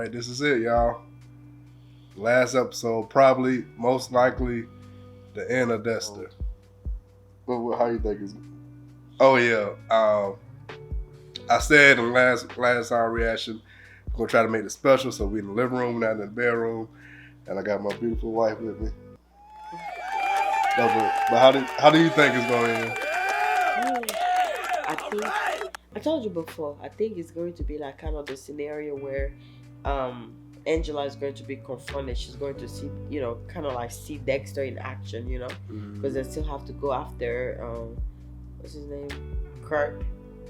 right, this is it, y'all. Last episode, probably, most likely, the end of Dexter. How you think it's? Oh yeah. I said in last time reaction, we're gonna try to make it special, so we in the living room, not in the bedroom, and I got my beautiful wife with me. But how do you think it's going to end? I told you before. I think it's going to be like kind of the scenario where, Angela is going to be confronted. She's going to see, kind of like see Dexter in action, because they still have to go after, what's his name, Kurt.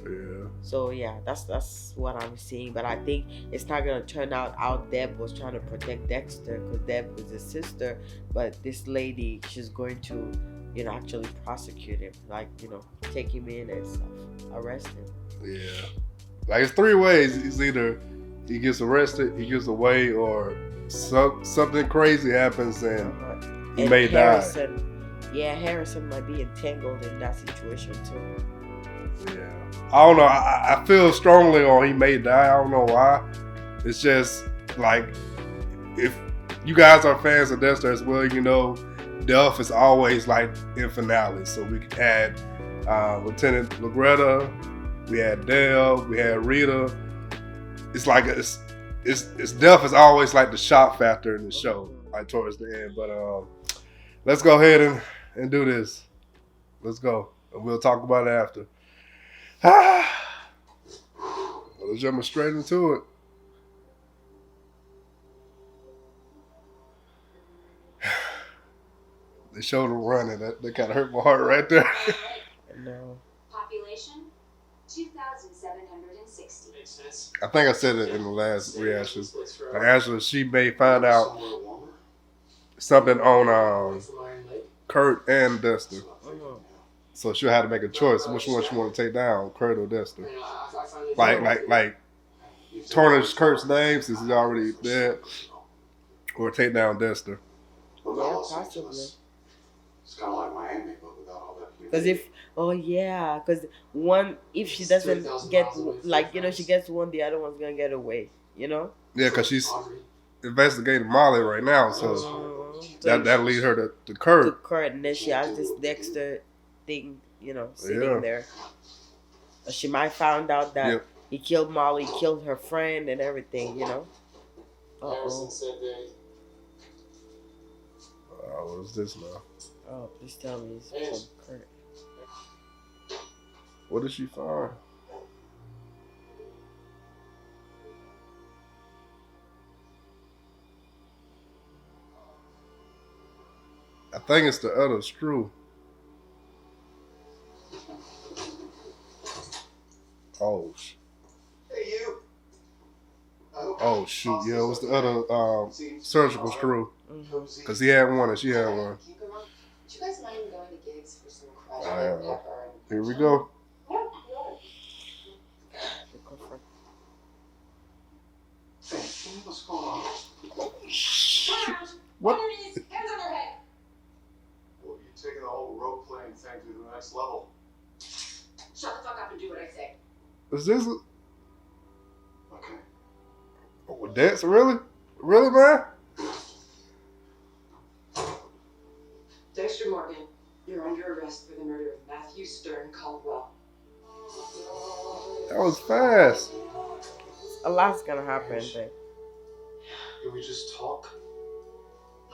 Yeah. So yeah, that's what I'm seeing. But I think it's not gonna turn out how Deb was trying to protect Dexter, because Deb was his sister. But this lady, she's going to, actually prosecute him, like take him in and stuff, arrest him. Yeah. Like it's three ways. It's either he gets arrested, he gets away, or something crazy happens and he may die. Yeah, Harrison might be entangled in that situation too. Yeah. I don't know. I feel strongly on he may die. I don't know why. It's just like, if you guys are fans of Dexter as well, Duff is always like in finales. So we had Lieutenant Lagretta, we had Dale, we had Rita. It's like it's Duff is always like the shock factor in the show, like towards the end. But let's go ahead and do this. Let's go. And we'll talk about it after. Let's jump straight into it. They showed him running. That kind of hurt my heart right there. No. Population 2,760. I think I said it in the last reaction. Angela, she may find out something on Kurt and Dexter. So she'll have to make a choice which one she want to take down, Kurt or Dexter. Like tarnish Kurt's name since he's already dead, or take down Dexter. Yeah, possibly. It's kind of like Miami, but without all that. Because if she doesn't get, she gets one, the other one's gonna get away, Yeah, because she's investigating Molly right now, so that'll lead her to Kurt. To Kurt, and then she has this Dexter thing, sitting there. She might find out that he killed Molly, killed her friend, and everything, Harrison said that. What is this now? Oh, please tell me it's from Kurt. What did she find? I think it's the other screw. Oh. Hey, you. Oh shoot! Yeah, it was the other surgical screw. Cause he had one and she had one. Would you guys mind going to gigs for some crushed Yeah. Here we go. What's going on? What? Hands on your head. Well, you're taking the whole role playing thing to the next level. Shut the fuck up and do what I say. Is this? Okay. Oh, that's really, man? Dexter Morgan, you're under arrest for the murder of Matthew Stern Caldwell. That was fast. A lot's gonna happen, but Can we just talk?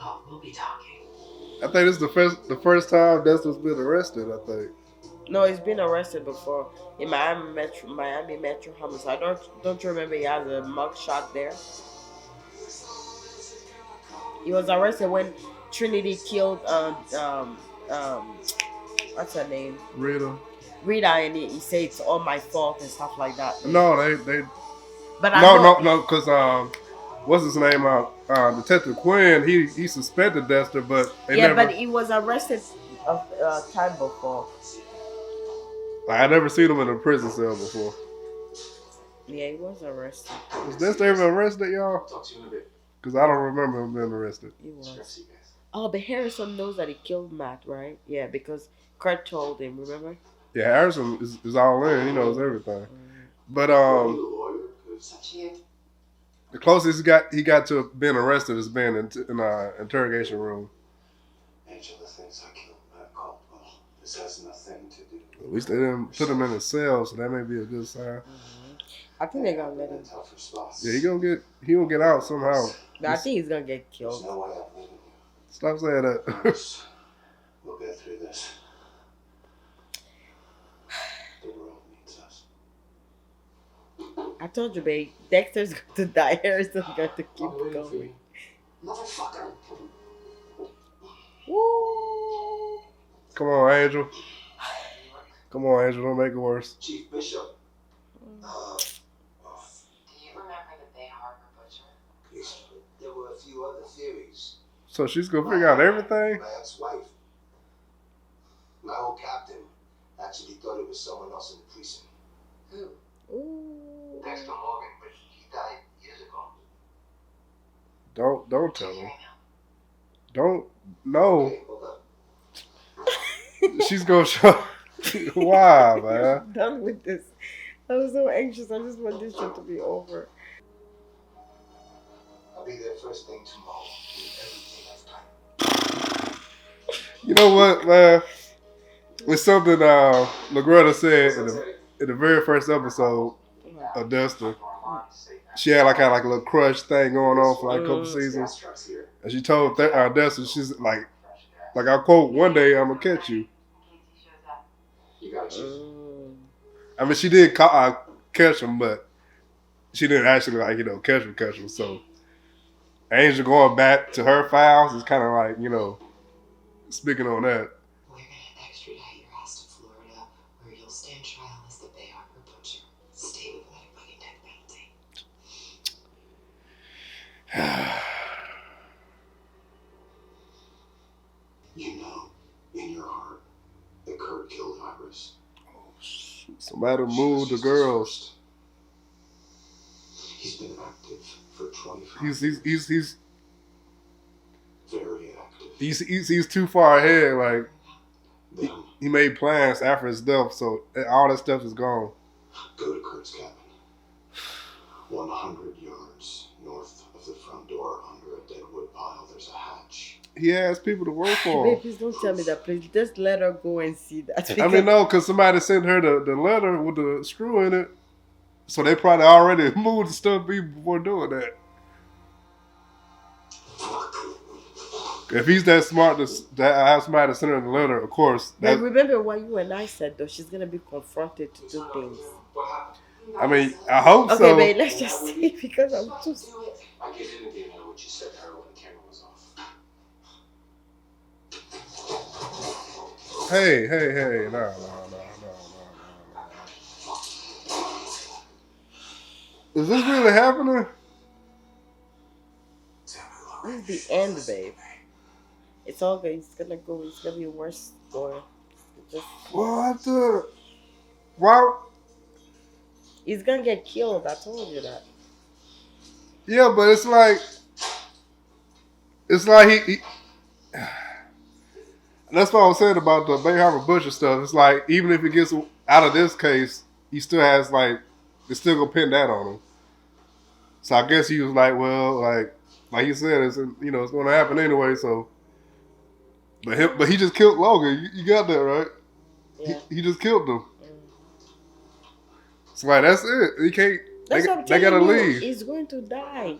Oh, we'll be talking. I think this is the first time Dexter's been arrested. I think. no, he's been arrested before in Miami Metro homicide. Don't you remember he has a mug shot there? He was arrested when Trinity killed what's her name? Rita, and he said it's all my fault and stuff like that. No, they. But No, because what's his name? Detective Quinn. He suspected Dexter, but but he was arrested a time before. I never seen him in a prison cell before. Yeah, he was arrested. Was Dexter ever arrested, y'all? Talk to you in a bit. Because I don't remember him being arrested. He was. Oh, but Harrison knows that he killed Matt, right? Yeah, because Kurt told him. Remember? Yeah, Harrison is all in. He knows everything. But The closest he got to being arrested is being in interrogation room. Angela thinks I killed Matt Caldwell. This has nothing to do. At least they didn't put him in a cell, so that may be a good sign. I think they're gonna let him. Yeah, he gonna get out somehow. But I think he's gonna get There's killed. no way I'm leaving you. Stop saying that. We'll get through this. The world needs us. I told you, babe. Dexter's going to die. Harrison's going to keep going. Motherfucker. Woo! Come on, Angel. Come on, Angel. Don't make it worse. Chief Bishop. Do you remember the Bay Harbor Butcher? Yes, there were a few other theories. So she's gonna figure out everything? My ex-wife. My old captain actually thought it was someone else in the precinct. Who? Ooh. Dexter Logan, but he died years ago. Don't tell him. Don't. No. Okay, hold up. She's gonna show. Why, man? I'm done with this. I was so anxious. I just want this shit to be over. I'll be there first thing tomorrow. Everything I've done. You know what, man? It's something LaGretta said in the very first episode of Dexter. She had like a little crush thing going on for like a couple seasons. And she told Dexter, she's like I quote, "One day I'm gonna catch you." You got you. I mean, she did catch him, but she didn't actually catch him. So Angel going back to her files is kind of like, speaking on that. We're gonna extradite your ass to Florida, where you'll stand trial as the Bay Harbor Butcher. Stay without a fucking death penalty. You know, in your heart, that Kurt killed Iris. Somebody moved the girls. He's been active for 25 He's very active. he's too far ahead. Like Then he made plans after his death, so all that stuff is gone. go to Kurt's cabin. 100 yards north of the front door, under a dead wood pile, there's a hatch. He has people to work for Babe, him. please don't tell me that. Please just let her go and see that. I mean, no, because somebody sent her the letter with the screw in it, so they probably already moved the stuff before doing that. If he's that smart to have somebody to send her the letter, of course. But remember what you and I said, though. She's going to be confronted to do things. What happened? I mean, I hope Okay, so. babe, let's just see, because I'm too... I didn't even know what you said to her when the camera was off. Hey, no. Is this really happening? This is the end, babe. It's all good. It's going to go. It's going to be worse story. Just... What the? Why? He's going to get killed. I told you that. Yeah, but it's like he that's what I was saying about the Bay Harbor Butcher stuff. It's like, even if he gets out of this case, he still has, like, they're still gonna pin that on him. So I guess he was like, well, like you said, it's it's gonna happen anyway. So, but he just killed Logan. You got that right? Yeah. He just killed him. So like, that's it. He can't. That's what I'm They gotta telling you. leave. He's going to die.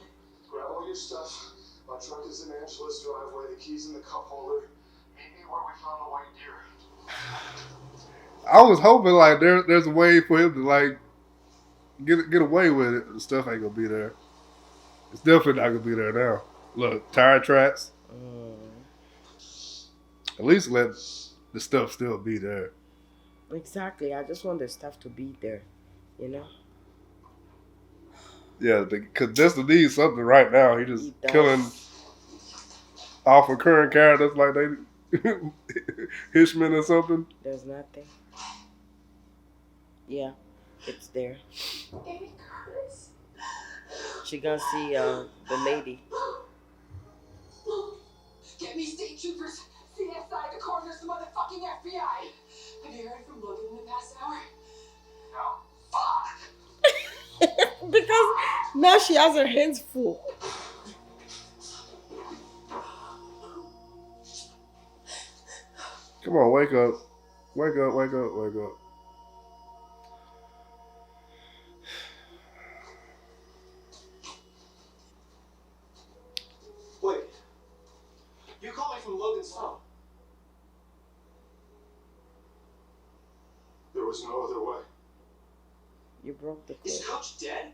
Grab all your stuff. My truck is in Angela's driveway. The keys in the cup holder. Meet me where we found the white deer. I was hoping like there's a way for him to like get away with it. The stuff ain't gonna be there. It's definitely not gonna be there now. Look, tire tracks. At least let the stuff still be there. Exactly. I just want the stuff to be there. Yeah, because Dexter needs something right now. He just killing off of current characters like they Hitchman or something. There's nothing. Yeah, it's there. It hurts. She gonna see the lady. Get me state troopers, CSI, the coroner's, the motherfucking FBI. Have you heard from Logan in the past hour? No. Fuck. Because Now she has her hands full. Come on, wake up. Wake up, wake up, wake up. Wait. You called me from Logan's phone. There was no other way. You broke the Is code. Coach dead?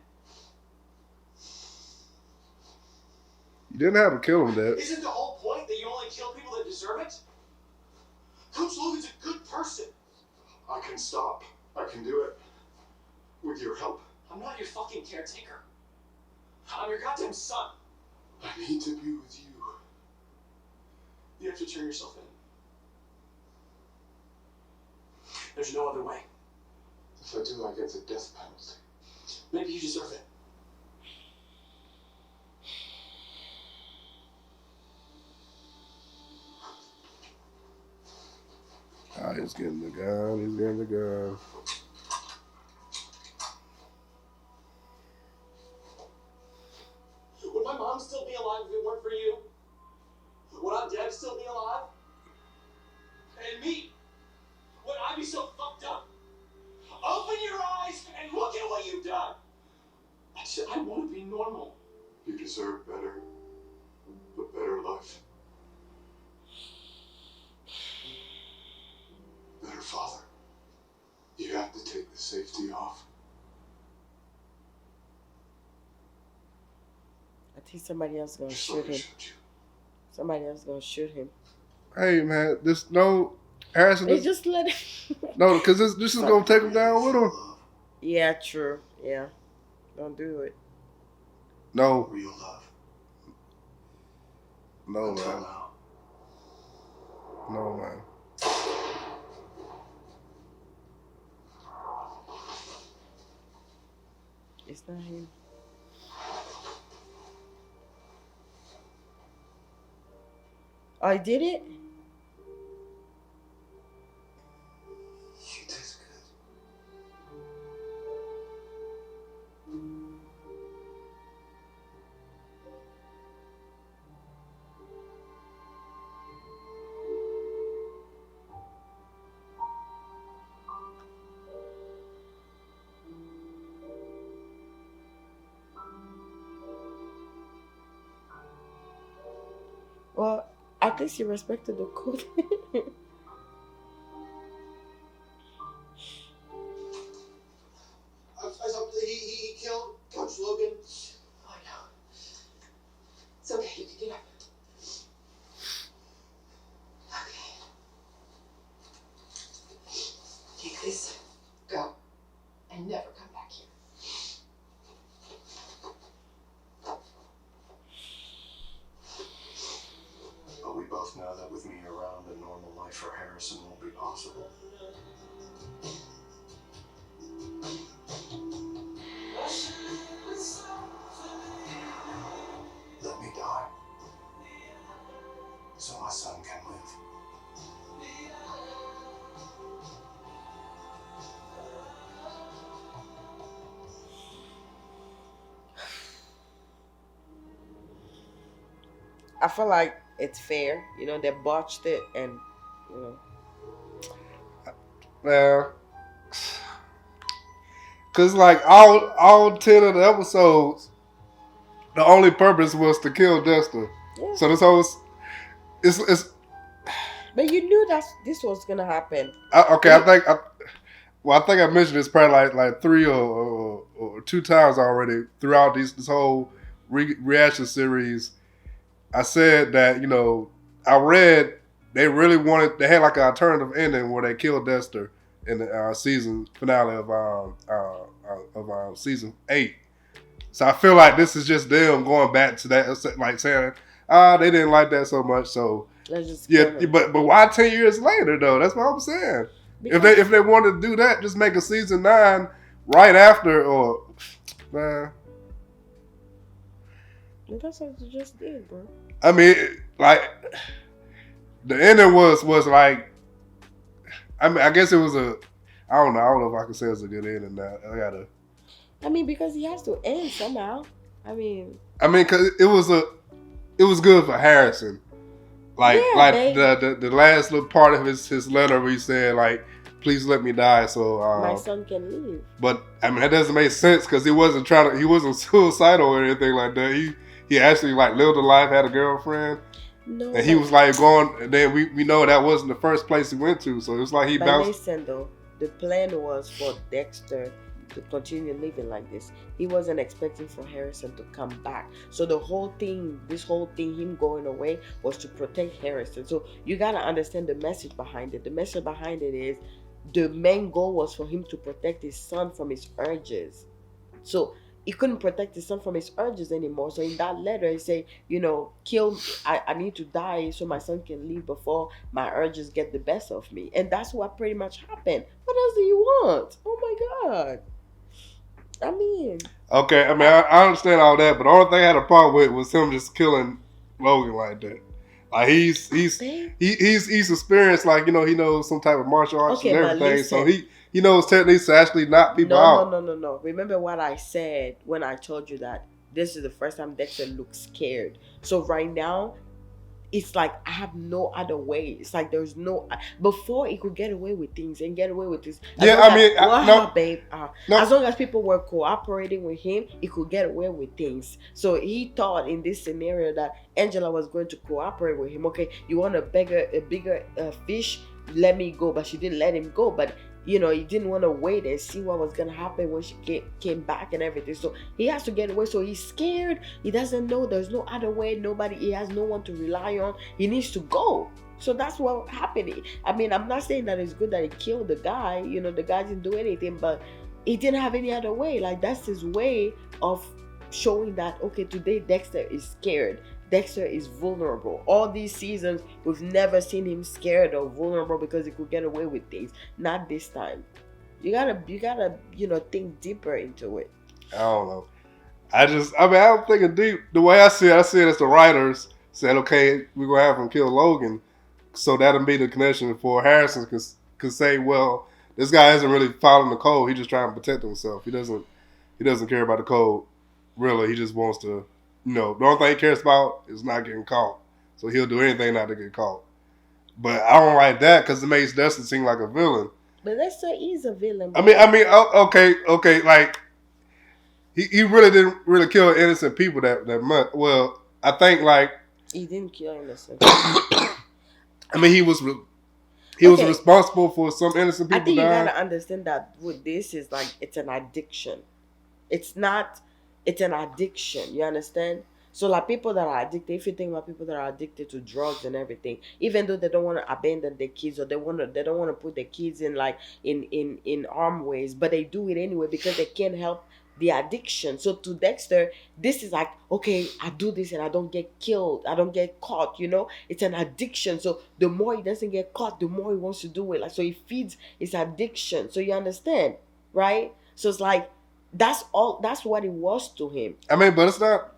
You didn't have to kill him, Dad. Isn't the whole point that you only kill people that deserve it? Coach Logan's a good person. I can stop. I can do it. With your help. I'm not your fucking caretaker. I'm your goddamn son. I need to be with you. You have to turn yourself in. There's no other way. If I do, I get the death penalty. Maybe you deserve it. Ah, he's getting the gun. He's getting the gun. Would my mom still be alive if it weren't for you? Would Aunt Deb still be alive? And me? Would I be so fucked up? Open your eyes and look at what you've done. I want to be normal. You deserve better. A better life. Better father. You have to take the safety off. I think somebody else gonna Just shoot let me him. shoot you. Somebody else gonna shoot him. Hey, man, this no Harrison. They This, just let him. no, because this is gonna take him down with him. Yeah, true. Yeah. Don't do it. No, Real love. no, Until man, now. no, man. It's not him. Oh, I did it? You taste good. Well, at least you respected the code. He killed Coach Logan. I know. It's okay, you can get up. Okay. Take this, go, and never come back here. But we both know that with me around, a normal life for Harrison won't be possible. Let me die, so my son can live. I feel like it's fair. You know, they botched it and, you know. Well, cause like all 10 of the episodes, the only purpose was to kill Dexter. Yeah. So this whole it's But you knew this was gonna happen. okay. I think I mentioned this probably like 3 or 2 times already throughout this whole reaction series. I said that, you know, I read they really they had like an alternative ending where they killed Dexter in the season finale of season 8. So I feel like this is just them going back to that, like saying, they didn't like that so much. So Let's just yeah, kill him. but why 10 years later though? That's what I'm saying. Because If they wanted to do that, just make a season 9 right after, or man. that's what you just did, bro. I mean, like the ending was like, I mean, I guess it was I don't know if I can say it's a good ending now. I mean, because he has to end somehow. I mean, cause it was good for Harrison. Like Yeah, the last little part of his letter where he said like, please let me die. So my son can leave. but I mean that doesn't make sense because he wasn't suicidal or anything like that. He actually like lived a life, had a girlfriend. No, And he was like going, and then we know that wasn't the first place he went to. So it's like he but bounced. listen though, the plan was for Dexter to continue living like this. He wasn't expecting for Harrison to come back. So this whole thing, him going away, was to protect Harrison. So you gotta understand the message behind it. The message behind it is the main goal was for him to protect his son from his urges. So he couldn't protect his son from his urges anymore. So in that letter, he said, kill. I need to die so my son can leave before my urges get the best of me. And that's what pretty much happened. What else do you want? Oh my God. I mean, Okay, I mean I understand all that, but the only thing I had a problem with was him just killing Logan like that. Like he's experienced, like he knows some type of martial arts Okay, and but everything, so listen. he knows techniques to actually knock people out. No. Remember what I said when I told you that this is the first time Dexter looks scared. So right now, it's like I have no other way. It's like there's no before he could get away with things and get away with this. Yeah, I mean, no. As long as people were cooperating with him, he could get away with things. So he thought in this scenario that Angela was going to cooperate with him. Okay, you want a bigger fish? Let me go, but she didn't let him go. But he didn't want to wait and see what was gonna happen when she came back and everything. So he has to get away. So he's scared. He doesn't know. There's no other way. He has no one to rely on. He needs to go. So that's what happened. I mean, I'm not saying that it's good that he killed the guy. The guy didn't do anything, but he didn't have any other way. Like that's his way of showing that, okay, today Dexter is scared. Dexter is vulnerable. All these seasons, we've never seen him scared or vulnerable because he could get away with things. Not this time. You gotta, think deeper into it. I don't know. I'm thinking deep. The way I see it as the writers said, okay, we're gonna have him kill Logan, so that'll be the connection for Harrison could say, well, this guy isn't really following the code. He's just trying to protect himself. He doesn't care about the code. Really, he just wants to. The only thing he cares about is not getting caught. So he'll do anything not to get caught. But I don't like that because it makes Dexter seem like a villain. But Dexter is a villain. Bro. Okay. Like he really didn't really kill innocent people that much. Well, I think like he didn't kill innocent. I mean, he was responsible for some innocent people. I think you gotta understand that with this is like it's an addiction. It's an addiction, you understand? So like people that are addicted, if you think about people that are addicted to drugs and everything, even though they don't want to abandon their kids or they don't want to put their kids in like in harm ways, but they do it anyway because they can't help the addiction. So to Dexter, this is like, okay, I do this and I don't get killed, I don't get caught, it's an addiction. So the more he doesn't get caught, the more he wants to do it. Like so he feeds his addiction. So you understand, right? So it's like that's what it was to him. I mean, but it's not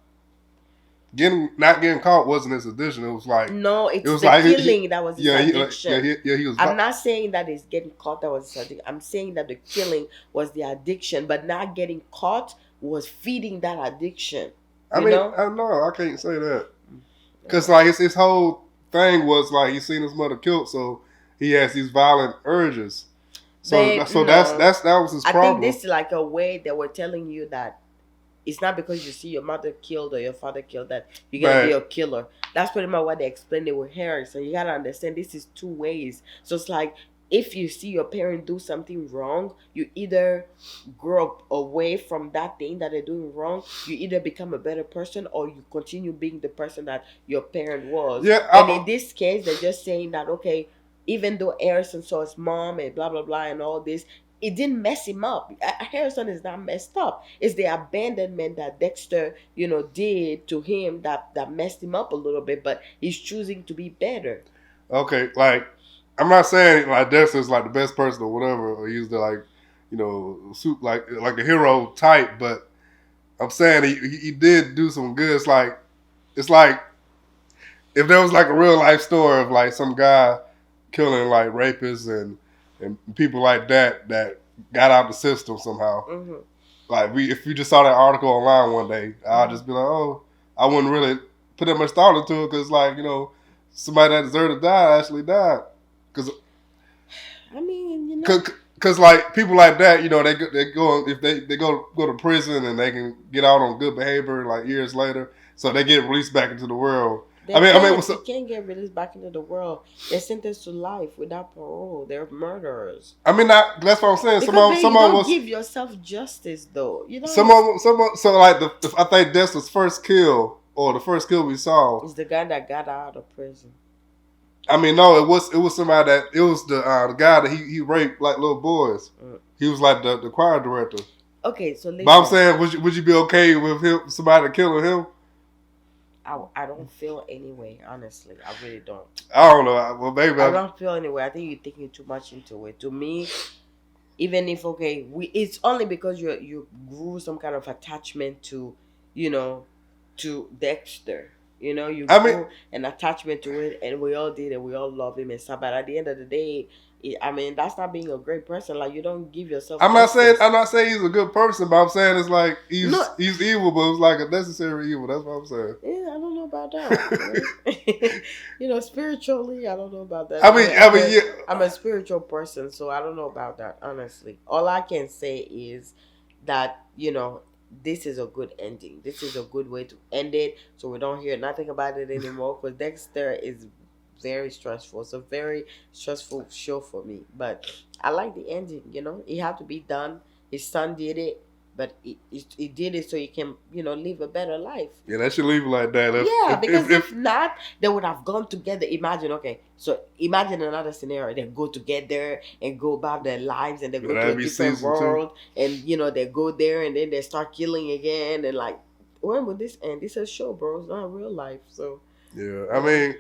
getting caught wasn't his addiction. It was like killing that was his addiction. He was. I'm not saying that it's getting caught that was his addiction. I'm saying that the killing was the addiction, but not getting caught was feeding that addiction. I can't say that because like his whole thing was like he's seen his mother killed, so he has these violent urges. So that was his problem. I think this is like a way that we're telling you that it's not because you see your mother killed or your father killed that you're gonna be a killer. That's pretty much what they explained it with Harry. So you gotta understand this is two ways. So it's like if you see your parent do something wrong, you either grow up away from that thing that they're doing wrong, you either become a better person or you continue being the person that your parent was. And in this case, they're just saying that, okay, even though Harrison saw his mom and blah, blah, blah and all this, it didn't mess him up. Harrison is not messed up. It's the abandonment that Dexter, did to him that messed him up a little bit, but he's choosing to be better. Okay, like, I'm not saying like Dexter's like the best person or whatever, or he's the like, like a hero type, but I'm saying he did do some good. It's like if there was like a real life story of like some guy killing like rapists and people like that got out the system somehow. Mm-hmm. like if you just saw that article online one day, I'd just be like, oh, I wouldn't really put that much thought into it because, like, you know, somebody that deserved to die actually died. Because I mean, you know, because like people like that, you know, they go if they go to prison and they can get out on good behavior like years later, so they get released back into the world. you can't get released back into the world. They're sentenced to life without parole. They're murderers. I mean, that's what I'm saying. Because you don't give yourself justice, though. You know, someone. So like I think Dexter's first kill or the first kill we saw is the guy that got out of prison. I mean, no, it was somebody that it was the guy that he raped like little boys. He was like the choir director. Okay, so listen. But I'm saying, would you be okay with him, somebody killing him? I don't feel any way, honestly. I really don't. I don't know. Well, maybe I don't feel any way. I think you're thinking too much into it. To me, even if it's only because you grew some kind of attachment to, you know, to Dexter. You know, you grew an attachment to it, and we all did, and we all love him and stuff. But at the end of the day, I mean, that's not being a great person. Like, you don't give yourself. I'm not saying he's a good person, but I'm saying it's like he's evil, but it's like a necessary evil. That's what I'm saying. Yeah, I don't know about that. You know, spiritually, I don't know about that. I'm a spiritual person, so I don't know about that. Honestly, all I can say is that, you know, this is a good ending. This is a good way to end it, so we don't hear nothing about it anymore. Because Dexter is very stressful. It's a very stressful show for me. But I like the ending. You know, it had to be done. His son did it, but he did it so he can, you know, live a better life. Yeah, they should leave it like that. Because if not, they would have gone together. Imagine another scenario. They go together and go about their lives, and they go to a different world, and, you know, they go there and then they start killing again, and like, when would this end? This is a show, bro. It's not real life. So yeah, I mean,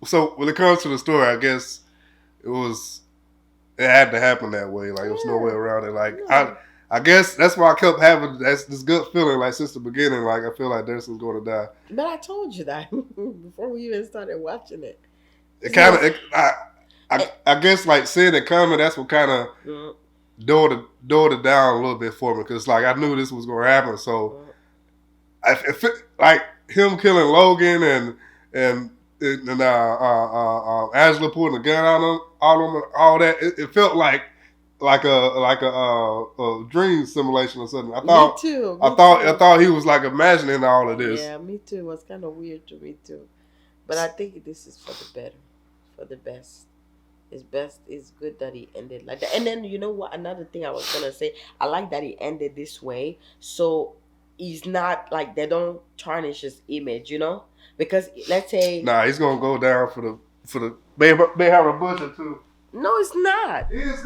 so when it comes to the story, I guess it had to happen that way. Like, there was no way around it. Like, I guess that's why I kept having this good feeling, like, since the beginning. Like, I feel like Dexter's going to die. But I told you that before we even started watching it. It kind of, I guess, like, seeing it coming, that's what kind of dulled it down a little bit for me. Because, like, I knew this was going to happen. So, like, him killing Logan and Angela pulling the gun out on him, all that, it felt like a dream simulation or something. I thought, me too. I thought he was like imagining all of this. Yeah, me too. It was kind of weird to me too. But I think this is for the better, for the best. It's good that he ended like that. And then, you know what? Another thing I was gonna say, I like that he ended this way. So he's not like, they don't tarnish his image, you know? Because let's say, he's gonna go down for the they have a butcher too. No, it's not. It is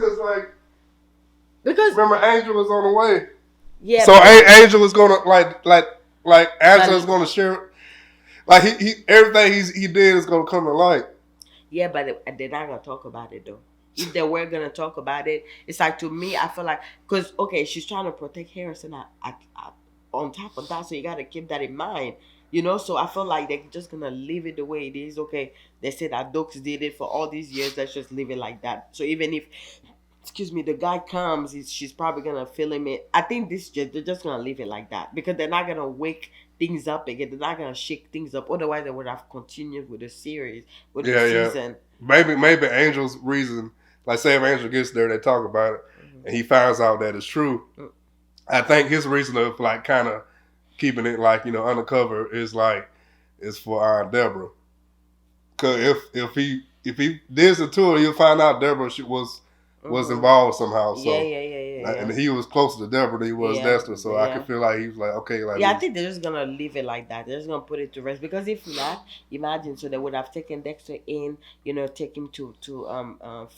because remember, Angel was on the way. Yeah. So Angel is gonna like Angela's gonna share. Like he everything he did is gonna come to light. Yeah, but they're not gonna talk about it though. If they were gonna talk about it, it's like, to me, I feel like, because she's trying to protect Harrison on top of that, so you gotta keep that in mind. You know, so I feel like they're just gonna leave it the way it is. Okay, they said that Dux did it for all these years. Let's just leave it like that. So even if, the guy comes, she's probably gonna film it. I think they're just gonna leave it like that, because they're not gonna wake things up again. They're not gonna shake things up. Otherwise, they would have continued with the series, with the season. Maybe Angel's reason, like, say if Angel gets there, they talk about it, and he finds out that it's true. I think his reason of, like, kind of keeping it, like, you know, undercover is for Debra. Cause if he digs into it, he'll find out Debra was involved somehow. So and he was closer to Debra than he was Dexter. So I could feel like he was like, okay, like, I think they're just gonna leave it like that. They're just gonna put it to rest, because if not, imagine, so they would have taken Dexter in, you know, take him to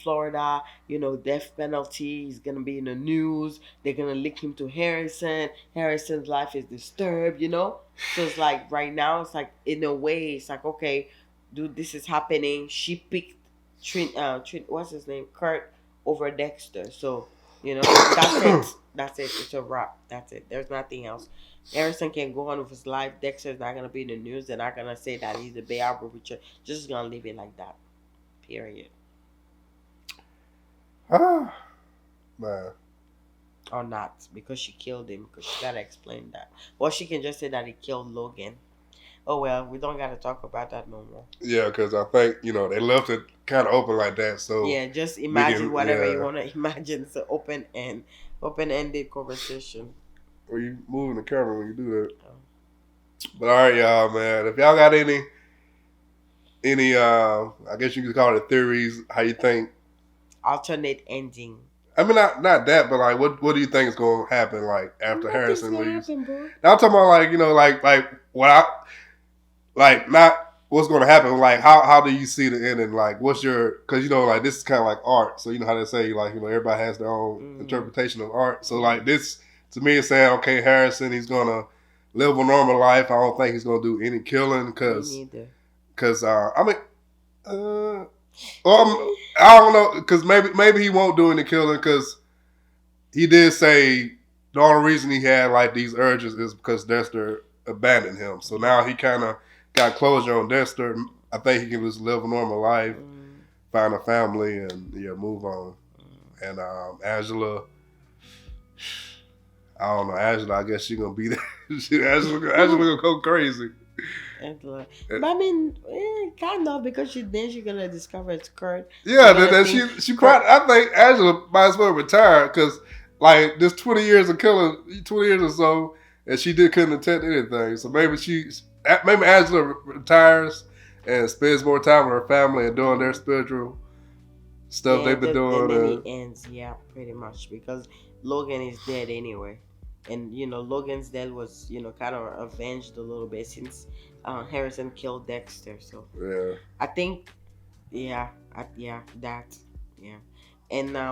Florida, you know, death penalty. He's gonna be in the news. They're gonna link him to Harrison. Harrison's life is disturbed, you know. So it's like, right now, it's like, in a way, it's like, okay, dude, this is happening. She picked what's his name, Kurt, over Dexter. So, you know, that's it. It's a wrap. That's it. There's nothing else. Harrison can go on with his life. Dexter's not gonna be in the news. They're not gonna say that he's a Bay Harbor Richard. Just gonna leave it like that. Period. Man. or not, because she killed him, because she gotta explain that. Or she can just say that he killed Logan. Oh well, we don't gotta talk about that no more. Yeah, because I think, they left it kind of open like that. So Yeah, just imagine whatever you yeah. want to imagine. It's an open-ended conversation. Or you moving the camera when you do that. Oh. But all right, y'all, man. If y'all got any, I guess you could call it theories, how you think. Alternate ending. I mean, not that, but like, what do you think is going to happen, like, after Harrison leaves? Happen, bro. Now I'm talking about, like what I, like, not what's going to happen. Like, how do you see the ending? Like, what's your, because, like, this is kind of like art. So, you know how they say, like, everybody has their own interpretation of art. So, like, this, to me, is saying, okay, Harrison, he's going to live a normal life. I don't think he's going to do any killing because, I mean, I don't know, because maybe he won't do any killing, because he did say the only reason he had like these urges is because Dexter abandoned him. So now he kind of got closure on Dexter. I think he can just live a normal life, find a family, and move on. And Angela, I don't know. Angela, I guess she's gonna be there. Angela gonna go crazy. But I mean, kind of, because she's gonna discover it's Kurt. Yeah, that she probably. I think Angela might as well retire, because like this 20 years of killing, 20 years or so, and she couldn't detect anything. So maybe Angela retires and spends more time with her family and doing their spiritual stuff they've been doing. And then it ends, pretty much, because Logan is dead anyway, and Logan's death was kind of avenged a little bit since Harrison killed Dexter. So I think and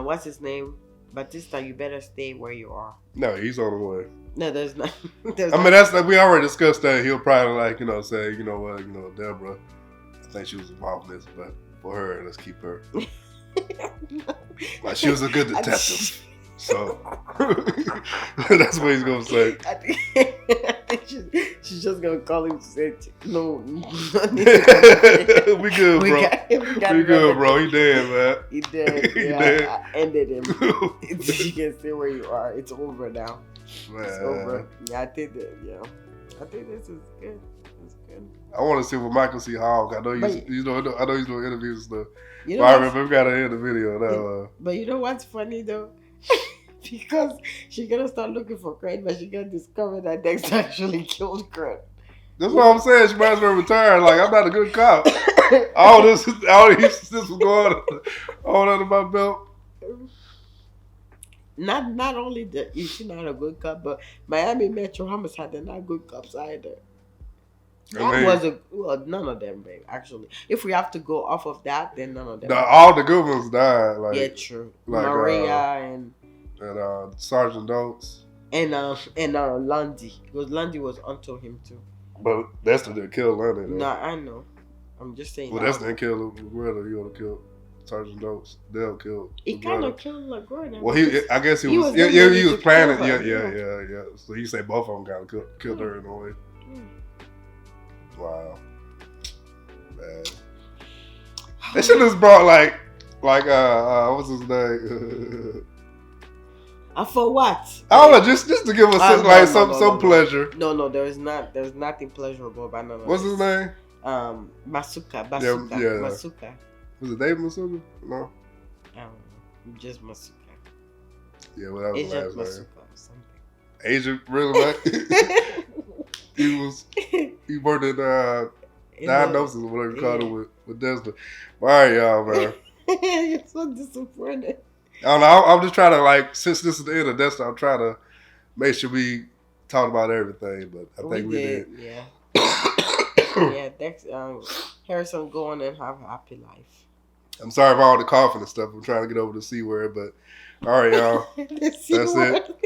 what's his name, Batista, you better stay where you are. No, he's on the way. No, there's not. That's like, we already discussed that. He'll probably say, you know what, Debra, I think she was involved in this, but for her, let's keep her. Like, she was a good detective. So that's what he's gonna say. I think she's just gonna call him to say no. We good, bro. We good, bro. He dead, man. He dead. He Yeah, dead. I ended him. You can stay where you are. It's over now. Man. It's over. Yeah, I think that. Yeah, I think this is good. It's good. I want to see what Michael C. Hogg. I know he's doing interviews and stuff. You know, I remember we gotta hear the video now. But you know what's funny though? Because she's gonna start looking for Crane, but she's gonna discover that Dexter actually killed Crane. That's what I'm saying. She might as well retire. Like, I'm not a good cop. all this was going on under my belt. Not only is she not a good cop, but Miami Metro Homicide, they're not good cops either. None of them, babe. Actually, if we have to go off of that, then none of them. All the good ones died. Like, yeah, true. Like, Maria and Sergeant Oates and Lundy, because Lundy was onto him too. But Dexter didn't kill Lundy. No, I know. I'm just saying. Well, Dexter didn't kill brother. He would have killed Sergeant Oates. Dale killed. He kind of killed LaGuardia. Well, I guess he was. He was planning. Yeah. So you say both of them kind of killed her in a way. Wow. Man. They should have brought like what's his name? For what? I don't know, just to give us some pleasure. No, there's nothing pleasurable about none of What's his name? Masuka. Yeah. Masuka. Was it David Masuka? No. I don't know. Just Masuka. Yeah, well, that was Agent last name. Masuka or something. Agent, really, man? He worked at Diagnosis, or whatever you called it, with Dexter. All right, y'all, man. You're so disappointed. I don't know. I'm just trying to, since this is the end of Dexter, I'm trying to make sure we talk about everything, but I think we did. Yeah. Yeah, Dexter, Harrison, go on and have a happy life. I'm sorry for all the coughing and stuff. I'm trying to get over the C word, but all right, y'all. That's it.